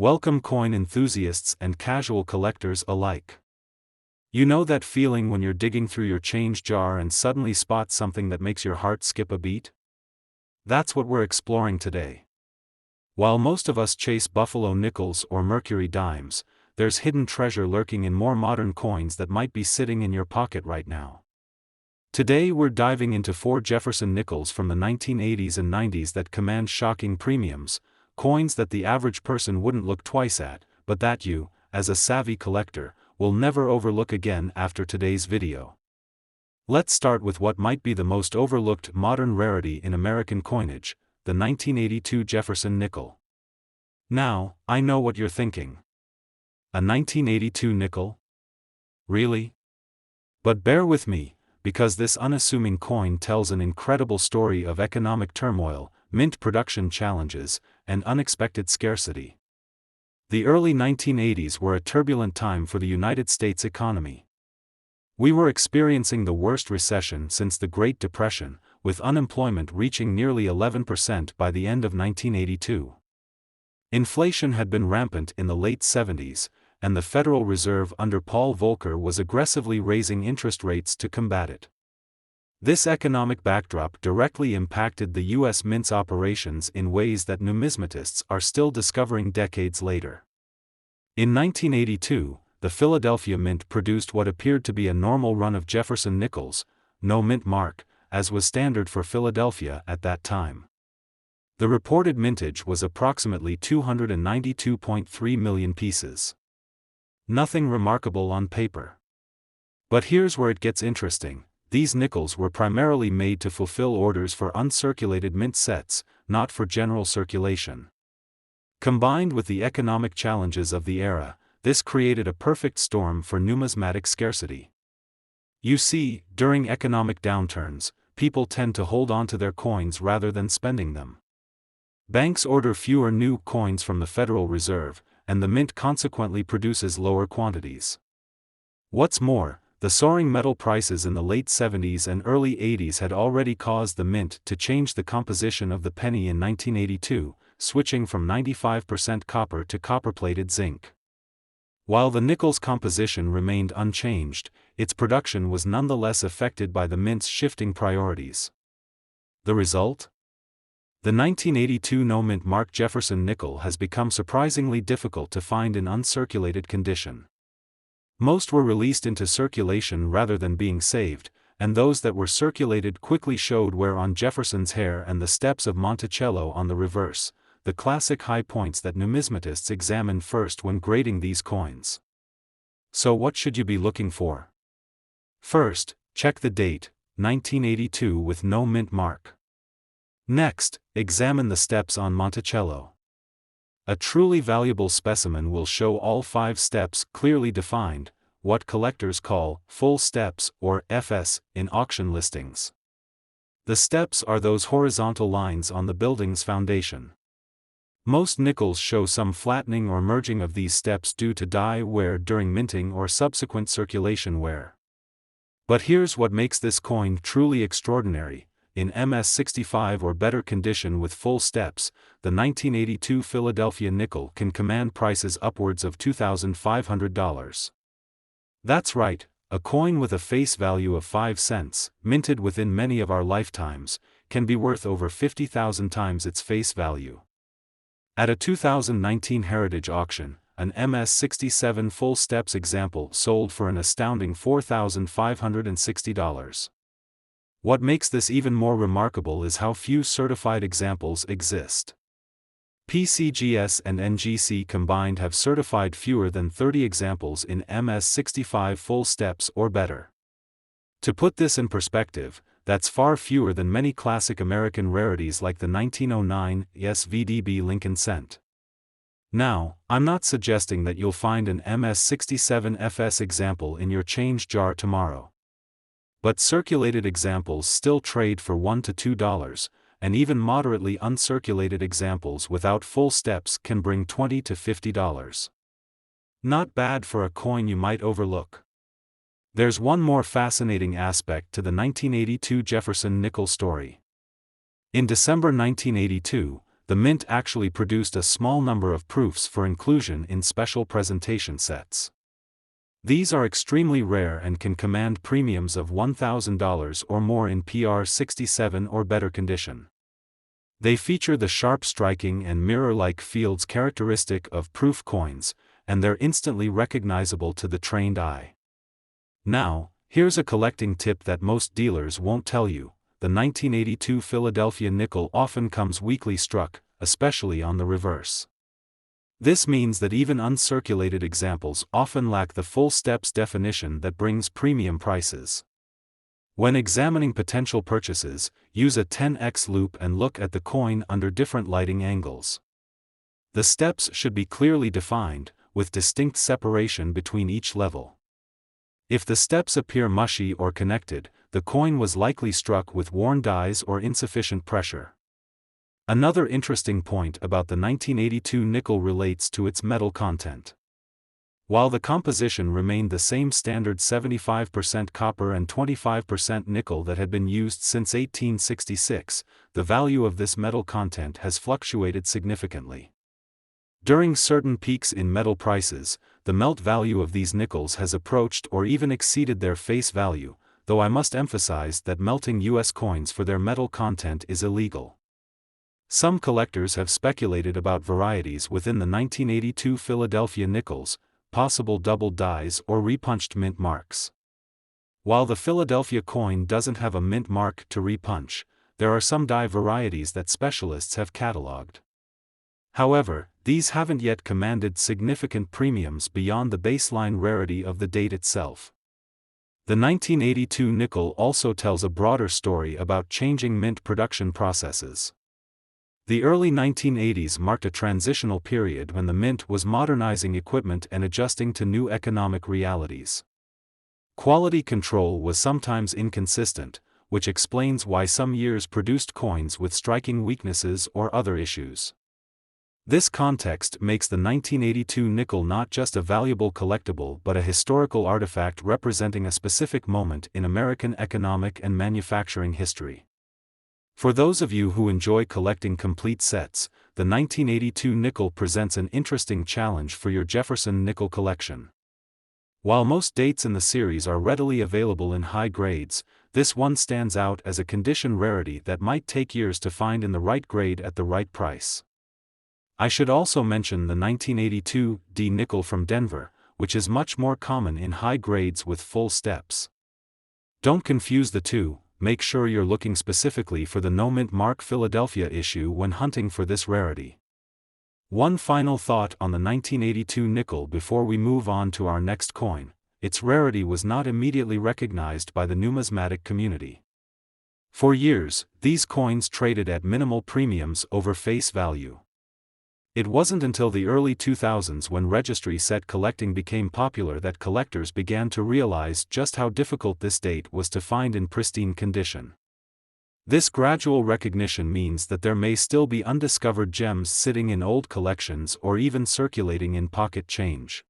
Welcome coin enthusiasts and casual collectors alike. You know that feeling when you're digging through your change jar and suddenly spot something that makes your heart skip a beat? That's what we're exploring today. While most of us chase buffalo nickels or mercury dimes, there's hidden treasure lurking in more modern coins that might be sitting in your pocket right now. Today we're diving into 4 Jefferson nickels from the 1980s and 90s that command shocking premiums, coins that the average person wouldn't look twice at, but that you, as a savvy collector, will never overlook again after today's video. Let's start with what might be the most overlooked modern rarity in American coinage, the 1982 Jefferson nickel. Now, I know what you're thinking. A 1982 nickel? Really? But bear with me, because this unassuming coin tells an incredible story of economic turmoil, mint production challenges, and unexpected scarcity. The early 1980s were a turbulent time for the United States economy. We were experiencing the worst recession since the Great Depression, with unemployment reaching nearly 11% by the end of 1982. Inflation had been rampant in the late 70s, and the Federal Reserve under Paul Volcker was aggressively raising interest rates to combat it. This economic backdrop directly impacted the U.S. Mint's operations in ways that numismatists are still discovering decades later. In 1982, the Philadelphia Mint produced what appeared to be a normal run of Jefferson nickels, no mint mark, as was standard for Philadelphia at that time. The reported mintage was approximately 292.3 million pieces. Nothing remarkable on paper. But here's where it gets interesting. These nickels were primarily made to fulfill orders for uncirculated mint sets, not for general circulation. Combined with the economic challenges of the era, this created a perfect storm for numismatic scarcity. You see, during economic downturns, people tend to hold on to their coins rather than spending them. Banks order fewer new coins from the Federal Reserve, and the mint consequently produces lower quantities. What's more, the soaring metal prices in the late 70s and early 80s had already caused the mint to change the composition of the penny in 1982, switching from 95% copper to copper-plated zinc. While the nickel's composition remained unchanged, its production was nonetheless affected by the mint's shifting priorities. The result? The 1982 no-mint mark Jefferson nickel has become surprisingly difficult to find in uncirculated condition. Most were released into circulation rather than being saved, and those that were circulated quickly showed wear on Jefferson's hair and the steps of Monticello on the reverse, the classic high points that numismatists examine first when grading these coins. So what should you be looking for? First, check the date, 1982 with no mint mark. Next, examine the steps on Monticello. A truly valuable specimen will show all 5 steps clearly defined, what collectors call full steps or FS in auction listings. The steps are those horizontal lines on the building's foundation. Most nickels show some flattening or merging of these steps due to die wear during minting or subsequent circulation wear. But here's what makes this coin truly extraordinary. In MS65 or better condition with full steps, the 1982 Philadelphia nickel can command prices upwards of $2,500. That's right, a coin with a face value of 5 cents, minted within many of our lifetimes, can be worth over 50,000 times its face value. At a 2019 Heritage auction, an MS67 full steps example sold for an astounding $4,560. What makes this even more remarkable is how few certified examples exist. PCGS and NGC combined have certified fewer than 30 examples in MS65 full steps or better. To put this in perspective, that's far fewer than many classic American rarities like the 1909 SVDB Lincoln Cent. Now, I'm not suggesting that you'll find an MS67 FS example in your change jar tomorrow. But circulated examples still trade for $1 to $2, and even moderately uncirculated examples without full steps can bring $20 to $50. Not bad for a coin you might overlook. There's one more fascinating aspect to the 1982 Jefferson nickel story. In December 1982, the mint actually produced a small number of proofs for inclusion in special presentation sets. These are extremely rare and can command premiums of $1,000 or more in PR67 or better condition. They feature the sharp striking and mirror-like fields characteristic of proof coins, and they're instantly recognizable to the trained eye. Now, here's a collecting tip that most dealers won't tell you. The 1982 Philadelphia nickel often comes weakly struck, especially on the reverse. This means that even uncirculated examples often lack the full steps definition that brings premium prices. When examining potential purchases, use a 10x loupe and look at the coin under different lighting angles. The steps should be clearly defined, with distinct separation between each level. If the steps appear mushy or connected, the coin was likely struck with worn dies or insufficient pressure. Another interesting point about the 1982 nickel relates to its metal content. While the composition remained the same standard 75% copper and 25% nickel that had been used since 1866, the value of this metal content has fluctuated significantly. During certain peaks in metal prices, the melt value of these nickels has approached or even exceeded their face value, though I must emphasize that melting US coins for their metal content is illegal. Some collectors have speculated about varieties within the 1982 Philadelphia nickels, possible double dies or repunched mint marks. While the Philadelphia coin doesn't have a mint mark to repunch, there are some die varieties that specialists have catalogued. However, these haven't yet commanded significant premiums beyond the baseline rarity of the date itself. The 1982 nickel also tells a broader story about changing mint production processes. The early 1980s marked a transitional period when the mint was modernizing equipment and adjusting to new economic realities. Quality control was sometimes inconsistent, which explains why some years produced coins with striking weaknesses or other issues. This context makes the 1982 nickel not just a valuable collectible but a historical artifact representing a specific moment in American economic and manufacturing history. For those of you who enjoy collecting complete sets, the 1982 nickel presents an interesting challenge for your Jefferson nickel collection. While most dates in the series are readily available in high grades, this one stands out as a condition rarity that might take years to find in the right grade at the right price. I should also mention the 1982 D nickel from Denver, which is much more common in high grades with full steps. Don't confuse the two. Make sure you're looking specifically for the no mint mark Philadelphia issue when hunting for this rarity. One final thought on the 1982 nickel before we move on to our next coin: its rarity was not immediately recognized by the numismatic community. For years, these coins traded at minimal premiums over face value. It wasn't until the early 2000s when registry set collecting became popular that collectors began to realize just how difficult this date was to find in pristine condition. This gradual recognition means that there may still be undiscovered gems sitting in old collections or even circulating in pocket change.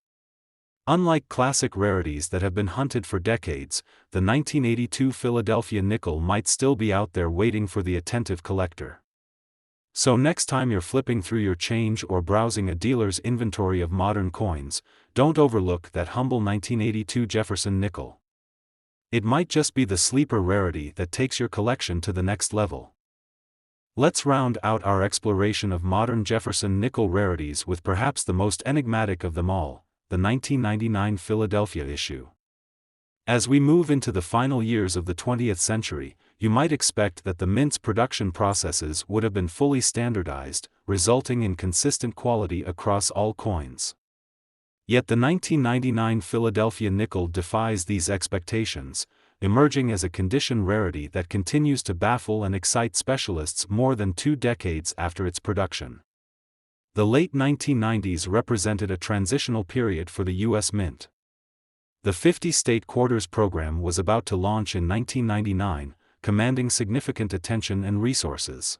Unlike classic rarities that have been hunted for decades, the 1982 Philadelphia nickel might still be out there waiting for the attentive collector. So next time you're flipping through your change or browsing a dealer's inventory of modern coins, don't overlook that humble 1982 Jefferson nickel. It might just be the sleeper rarity that takes your collection to the next level. Let's round out our exploration of modern Jefferson nickel rarities with perhaps the most enigmatic of them all, the 1999 Philadelphia issue. As we move into the final years of the 20th century, you might expect that the mint's production processes would have been fully standardized, resulting in consistent quality across all coins. Yet the 1999 Philadelphia nickel defies these expectations, emerging as a condition rarity that continues to baffle and excite specialists more than 2 decades after its production. The late 1990s represented a transitional period for the U.S. Mint. The 50-state quarters program was about to launch in 1999, commanding significant attention and resources.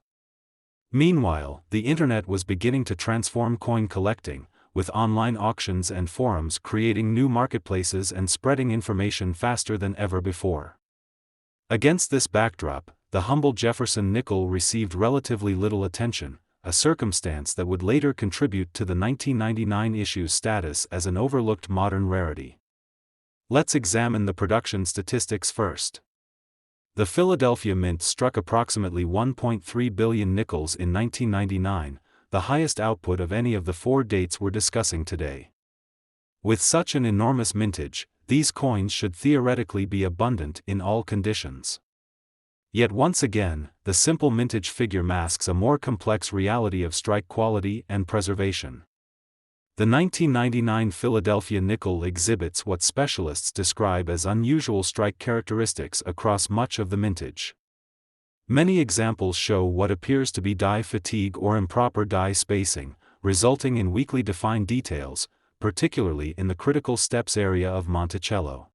Meanwhile, the internet was beginning to transform coin collecting, with online auctions and forums creating new marketplaces and spreading information faster than ever before. Against this backdrop, the humble Jefferson nickel received relatively little attention, a circumstance that would later contribute to the 1999 issue's status as an overlooked modern rarity. Let's examine the production statistics first. The Philadelphia Mint struck approximately 1.3 billion nickels in 1999, the highest output of any of the 4 dates we're discussing today. With such an enormous mintage, these coins should theoretically be abundant in all conditions. Yet once again, the simple mintage figure masks a more complex reality of strike quality and preservation. The 1999 Philadelphia nickel exhibits what specialists describe as unusual strike characteristics across much of the mintage. Many examples show what appears to be die fatigue or improper die spacing, resulting in weakly defined details, particularly in the critical steps area of Monticello.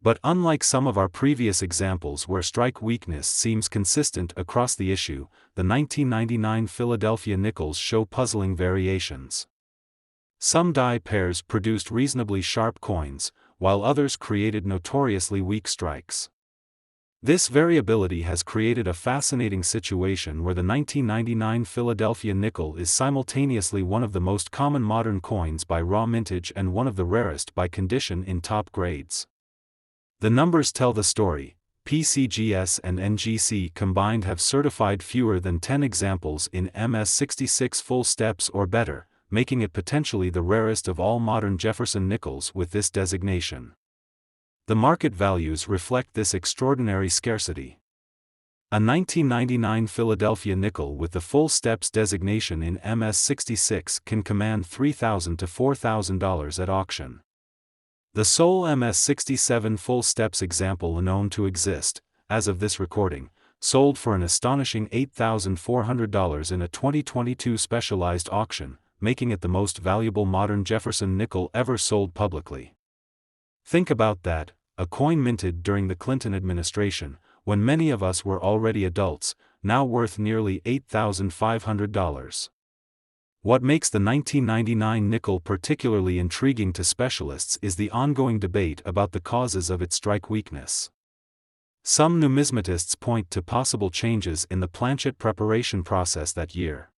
But unlike some of our previous examples where strike weakness seems consistent across the issue, the 1999 Philadelphia nickels show puzzling variations. Some die pairs produced reasonably sharp coins, while others created notoriously weak strikes. This variability has created a fascinating situation where the 1999 Philadelphia nickel is simultaneously one of the most common modern coins by raw mintage and one of the rarest by condition in top grades. The numbers tell the story. PCGS and NGC combined have certified fewer than 10 examples in MS66 full steps or better, making it potentially the rarest of all modern Jefferson nickels with this designation. The market values reflect this extraordinary scarcity. A 1999 Philadelphia nickel with the full steps designation in MS66 can command $3,000 to $4,000 at auction. The sole MS67 full steps example known to exist, as of this recording, sold for an astonishing $8,400 in a 2022 specialized auction, making it the most valuable modern Jefferson nickel ever sold publicly. Think about that, a coin minted during the Clinton administration, when many of us were already adults, now worth nearly $8,500. What makes the 1999 nickel particularly intriguing to specialists is the ongoing debate about the causes of its strike weakness. Some numismatists point to possible changes in the planchet preparation process that year.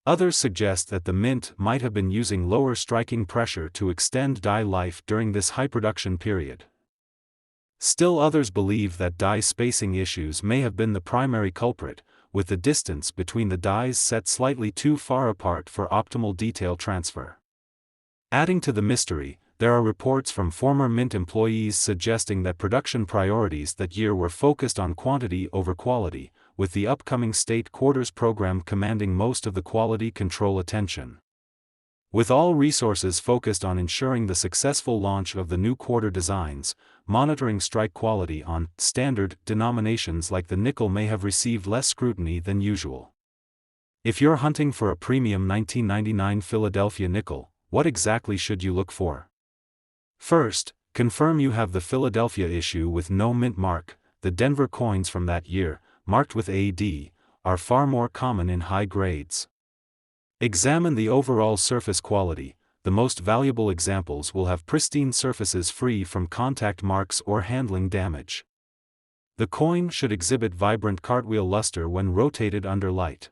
Others suggest that the mint might have been using lower striking pressure to extend die life during this high production period. Still others believe that die spacing issues may have been the primary culprit, with the distance between the dies set slightly too far apart for optimal detail transfer. Adding to the mystery, there are reports from former mint employees suggesting that production priorities that year were focused on quantity over quality, with the upcoming state quarters program commanding most of the quality control attention. With all resources focused on ensuring the successful launch of the new quarter designs, monitoring strike quality on standard denominations like the nickel may have received less scrutiny than usual. If you're hunting for a premium 1999 Philadelphia nickel, what exactly should you look for? First, confirm you have the Philadelphia issue with no mint mark. The Denver coins from that year, marked with AD, are far more common in high grades. Examine the overall surface quality. The most valuable examples will have pristine surfaces free from contact marks or handling damage. The coin should exhibit vibrant cartwheel luster when rotated under light.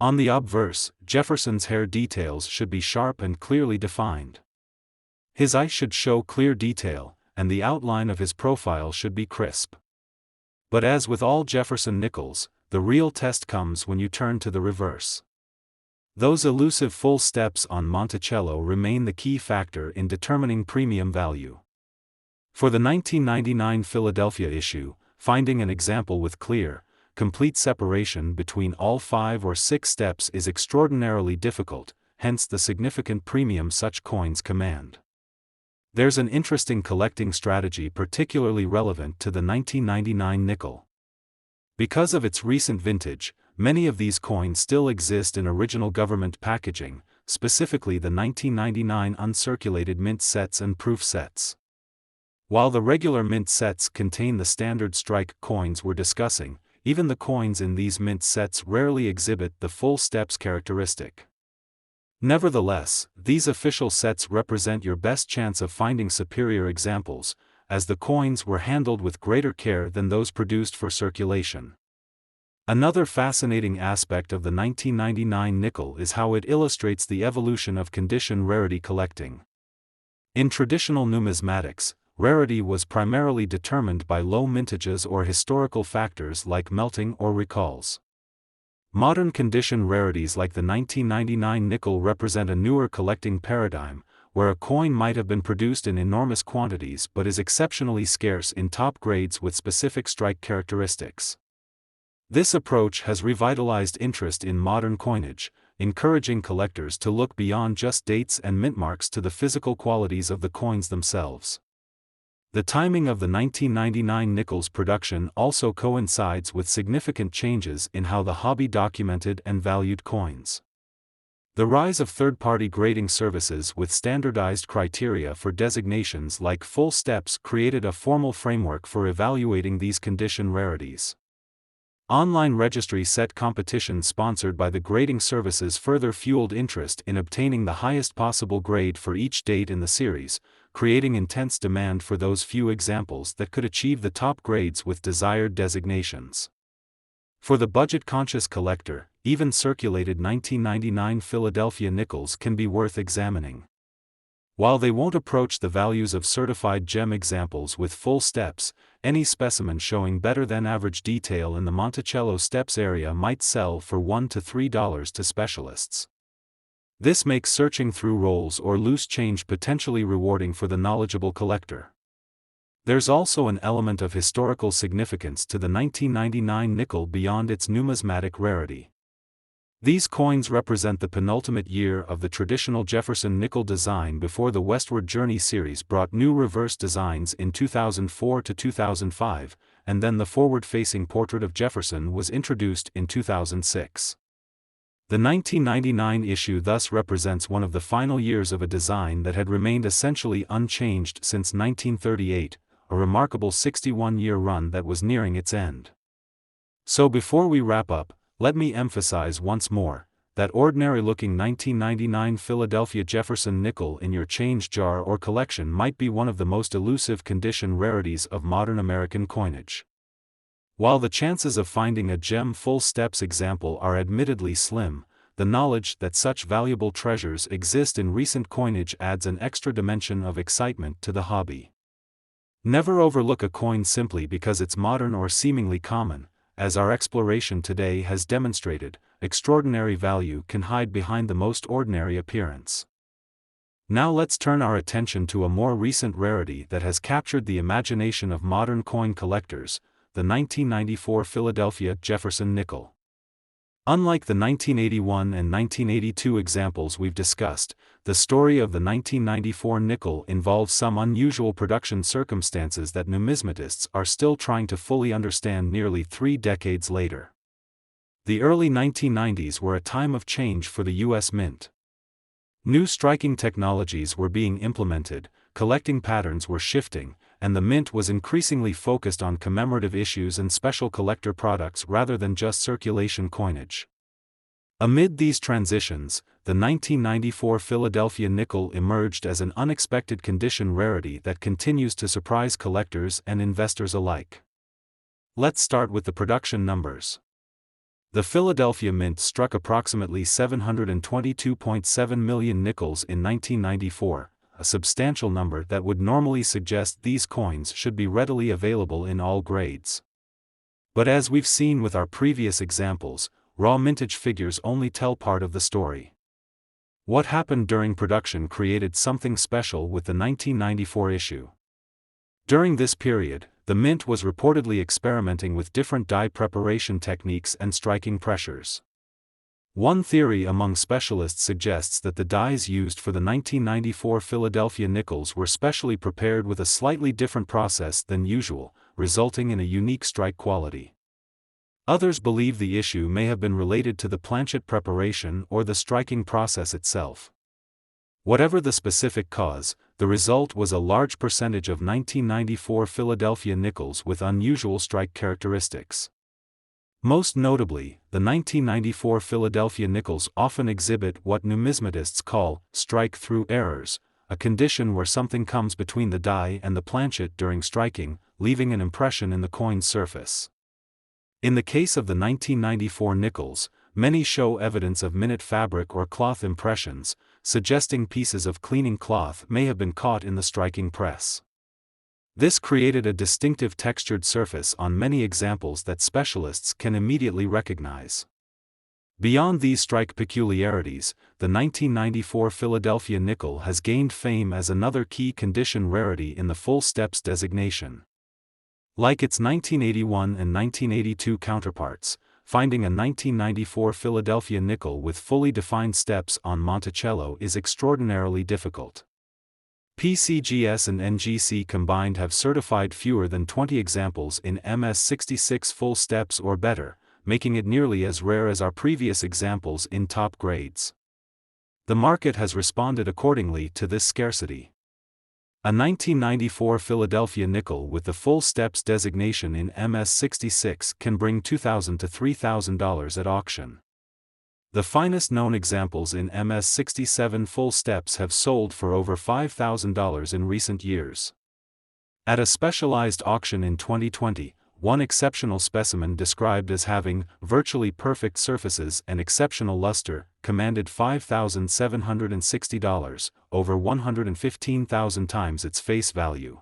On the obverse, Jefferson's hair details should be sharp and clearly defined. His eye should show clear detail, and the outline of his profile should be crisp. But as with all Jefferson nickels, the real test comes when you turn to the reverse. Those elusive full steps on Monticello remain the key factor in determining premium value. For the 1999 Philadelphia issue, finding an example with clear, complete separation between all 5 or 6 steps is extraordinarily difficult, hence the significant premium such coins command. There's an interesting collecting strategy particularly relevant to the 1999 nickel. Because of its recent vintage, many of these coins still exist in original government packaging, specifically the 1999 uncirculated mint sets and proof sets. While the regular mint sets contain the standard strike coins we're discussing, even the coins in these mint sets rarely exhibit the full steps characteristic. Nevertheless, these official sets represent your best chance of finding superior examples, as the coins were handled with greater care than those produced for circulation. Another fascinating aspect of the 1999 nickel is how it illustrates the evolution of condition rarity collecting. In traditional numismatics, rarity was primarily determined by low mintages or historical factors like melting or recalls. Modern condition rarities like the 1999 nickel represent a newer collecting paradigm, where a coin might have been produced in enormous quantities but is exceptionally scarce in top grades with specific strike characteristics. This approach has revitalized interest in modern coinage, encouraging collectors to look beyond just dates and mint marks to the physical qualities of the coins themselves. The timing of the 1999 nickel's production also coincides with significant changes in how the hobby documented and valued coins. The rise of third-party grading services with standardized criteria for designations like full steps created a formal framework for evaluating these condition rarities. Online registry set competitions sponsored by the grading services further fueled interest in obtaining the highest possible grade for each date in the series, creating intense demand for those few examples that could achieve the top grades with desired designations. For the budget-conscious collector, even circulated 1999 Philadelphia nickels can be worth examining. While they won't approach the values of certified gem examples with full steps, any specimen showing better than average detail in the Monticello steps area might sell for $1 to $3 to specialists. This makes searching through rolls or loose change potentially rewarding for the knowledgeable collector. There's also an element of historical significance to the 1999 nickel beyond its numismatic rarity. These coins represent the penultimate year of the traditional Jefferson nickel design before the Westward Journey series brought new reverse designs in 2004 to 2005, and then the forward-facing portrait of Jefferson was introduced in 2006. The 1999 issue thus represents one of the final years of a design that had remained essentially unchanged since 1938, a remarkable 61-year run that was nearing its end. So before we wrap up, let me emphasize once more, that ordinary-looking 1999 Philadelphia Jefferson nickel in your change jar or collection might be one of the most elusive condition rarities of modern American coinage. While the chances of finding a gem full steps example are admittedly slim, the knowledge that such valuable treasures exist in recent coinage adds an extra dimension of excitement to the hobby. Never overlook a coin simply because it's modern or seemingly common. As our exploration today has demonstrated, extraordinary value can hide behind the most ordinary appearance. Now let's turn our attention to a more recent rarity that has captured the imagination of modern coin collectors, the 1994 Philadelphia Jefferson nickel. Unlike the 1981 and 1982 examples we've discussed, the story of the 1994 nickel involves some unusual production circumstances that numismatists are still trying to fully understand nearly 3 decades later. The early 1990s were a time of change for the U.S. Mint. New striking technologies were being implemented, collecting patterns were shifting, and the Mint was increasingly focused on commemorative issues and special collector products rather than just circulation coinage. Amid these transitions, the 1994 Philadelphia nickel emerged as an unexpected condition rarity that continues to surprise collectors and investors alike. Let's start with the production numbers. The Philadelphia Mint struck approximately 722.7 million nickels in 1994, a substantial number that would normally suggest these coins should be readily available in all grades. But as we've seen with our previous examples, raw mintage figures only tell part of the story. What happened during production created something special with the 1994 issue. During this period, the Mint was reportedly experimenting with different die preparation techniques and striking pressures. One theory among specialists suggests that the dies used for the 1994 Philadelphia nickels were specially prepared with a slightly different process than usual, resulting in a unique strike quality. Others believe the issue may have been related to the planchet preparation or the striking process itself. Whatever the specific cause, the result was a large percentage of 1994 Philadelphia nickels with unusual strike characteristics. Most notably, the 1994 Philadelphia nickels often exhibit what numismatists call strike-through errors, a condition where something comes between the die and the planchet during striking, leaving an impression in the coin's surface. In the case of the 1994 nickels, many show evidence of minute fabric or cloth impressions, suggesting pieces of cleaning cloth may have been caught in the striking press. This created a distinctive textured surface on many examples that specialists can immediately recognize. Beyond these strike peculiarities, the 1994 Philadelphia nickel has gained fame as another key condition rarity in the full steps designation. Like its 1981 and 1982 counterparts, finding a 1994 Philadelphia nickel with fully defined steps on Monticello is extraordinarily difficult. PCGS and NGC combined have certified fewer than 20 examples in MS66 full steps or better, making it nearly as rare as our previous examples in top grades. The market has responded accordingly to this scarcity. A 1994 Philadelphia nickel with the full steps designation in MS66 can bring $2,000 to $3,000 at auction. The finest known examples in MS67 full steps have sold for over $5,000 in recent years. At a specialized auction in 2020, one exceptional specimen described as having virtually perfect surfaces and exceptional luster commanded $5,760, over 115,000 times its face value.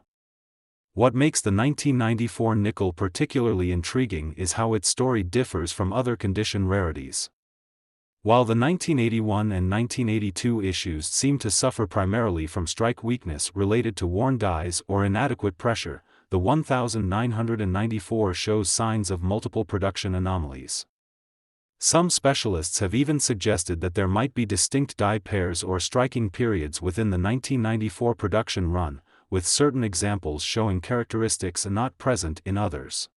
What makes the 1994 nickel particularly intriguing is how its story differs from other condition rarities. While the 1981 and 1982 issues seem to suffer primarily from strike weakness related to worn dies or inadequate pressure, the 1994 shows signs of multiple production anomalies. Some specialists have even suggested that there might be distinct die pairs or striking periods within the 1994 production run, with certain examples showing characteristics not present in others.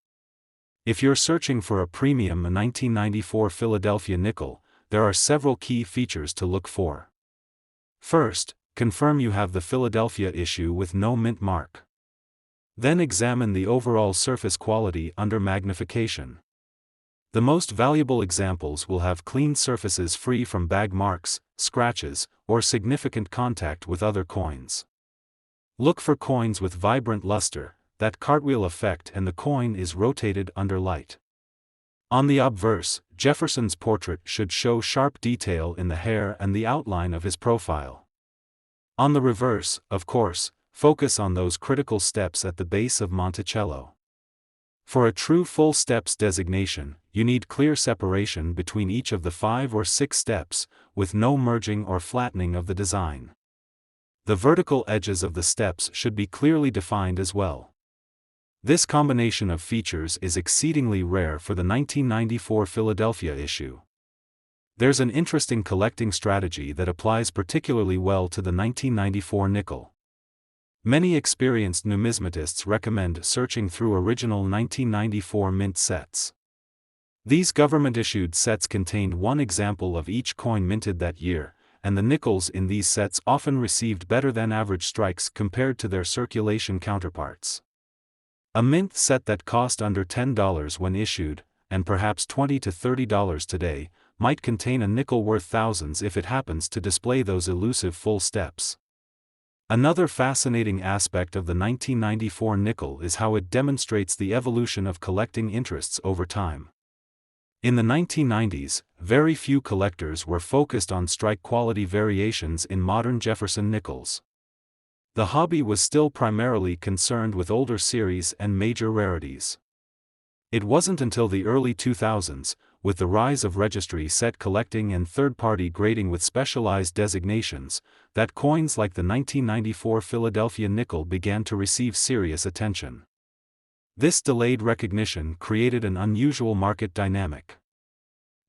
If you're searching for a premium 1994 Philadelphia nickel, there are several key features to look for. First, confirm you have the Philadelphia issue with no mint mark. Then examine the overall surface quality under magnification. The most valuable examples will have clean surfaces free from bag marks, scratches, or significant contact with other coins. Look for coins with vibrant luster, that cartwheel effect, and the coin is rotated under light. On the obverse, Jefferson's portrait should show sharp detail in the hair and the outline of his profile. On the reverse, of course, focus on those critical steps at the base of Monticello. For a true full steps designation, you need clear separation between each of the 5 or 6 steps, with no merging or flattening of the design. The vertical edges of the steps should be clearly defined as well. This combination of features is exceedingly rare for the 1994 Philadelphia issue. There's an interesting collecting strategy that applies particularly well to the 1994 nickel. Many experienced numismatists recommend searching through original 1994 mint sets. These government-issued sets contained one example of each coin minted that year, and the nickels in these sets often received better-than-average strikes compared to their circulation counterparts. A mint set that cost under $10 when issued, and perhaps $20 to $30 today, might contain a nickel worth thousands if it happens to display those elusive full steps. Another fascinating aspect of the 1994 nickel is how it demonstrates the evolution of collecting interests over time. In the 1990s, very few collectors were focused on strike quality variations in modern Jefferson nickels. The hobby was still primarily concerned with older series and major rarities. It wasn't until the early 2000s, with the rise of registry set collecting and third-party grading with specialized designations, that coins like the 1994 Philadelphia nickel began to receive serious attention. This delayed recognition created an unusual market dynamic.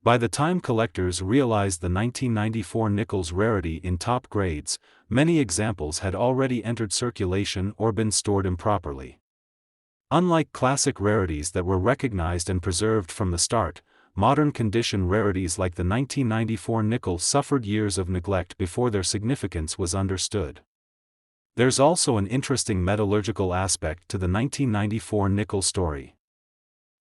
By the time collectors realized the 1994 nickel's rarity in top grades, many examples had already entered circulation or been stored improperly. Unlike classic rarities that were recognized and preserved from the start, modern condition rarities like the 1994 nickel suffered years of neglect before their significance was understood. There's also an interesting metallurgical aspect to the 1994 nickel story.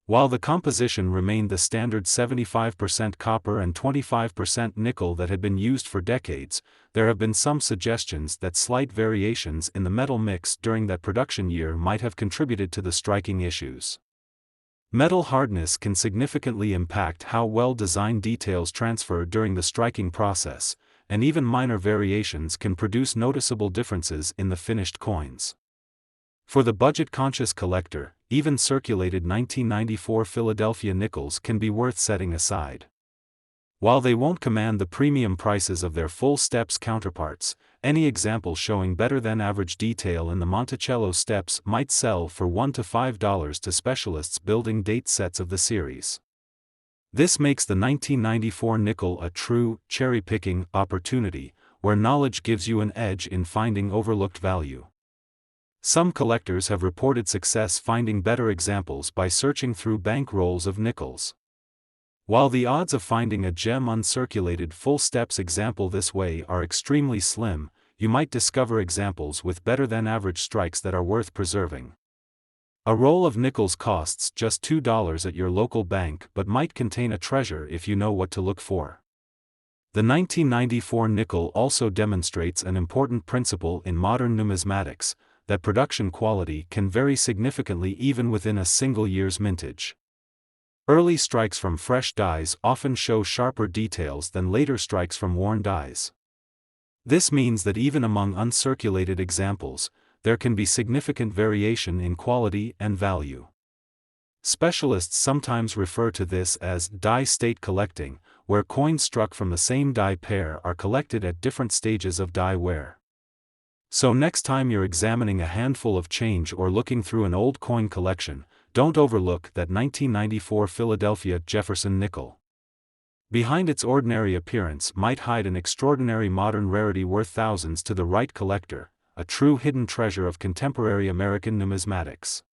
While the composition remained the standard 75% copper and 25% nickel that had been used for decades, there have been some suggestions that slight variations in the metal mix during that production year might have contributed to the striking issues. Metal hardness can significantly impact how well designed details transfer during the striking process, and even minor variations can produce noticeable differences in the finished coins. For the budget-conscious collector, even circulated 1994 Philadelphia nickels can be worth setting aside. While they won't command the premium prices of their full steps counterparts, any example showing better than average detail in the Monticello steps might sell for $1 to $5 to specialists building date sets of the series. This makes the 1994 nickel a true, cherry-picking opportunity, where knowledge gives you an edge in finding overlooked value. Some collectors have reported success finding better examples by searching through bank rolls of nickels. While the odds of finding a gem uncirculated full steps example this way are extremely slim, you might discover examples with better than average strikes that are worth preserving. A roll of nickels costs just $2 at your local bank but might contain a treasure if you know what to look for. The 1994 nickel also demonstrates an important principle in modern numismatics, that production quality can vary significantly even within a single year's mintage. Early strikes from fresh dies often show sharper details than later strikes from worn dies. This means that even among uncirculated examples, there can be significant variation in quality and value. Specialists sometimes refer to this as die state collecting, where coins struck from the same die pair are collected at different stages of die wear. So next time you're examining a handful of change or looking through an old coin collection, don't overlook that 1994 Philadelphia Jefferson nickel. Behind its ordinary appearance might hide an extraordinary modern rarity worth thousands to the right collector, a true hidden treasure of contemporary American numismatics.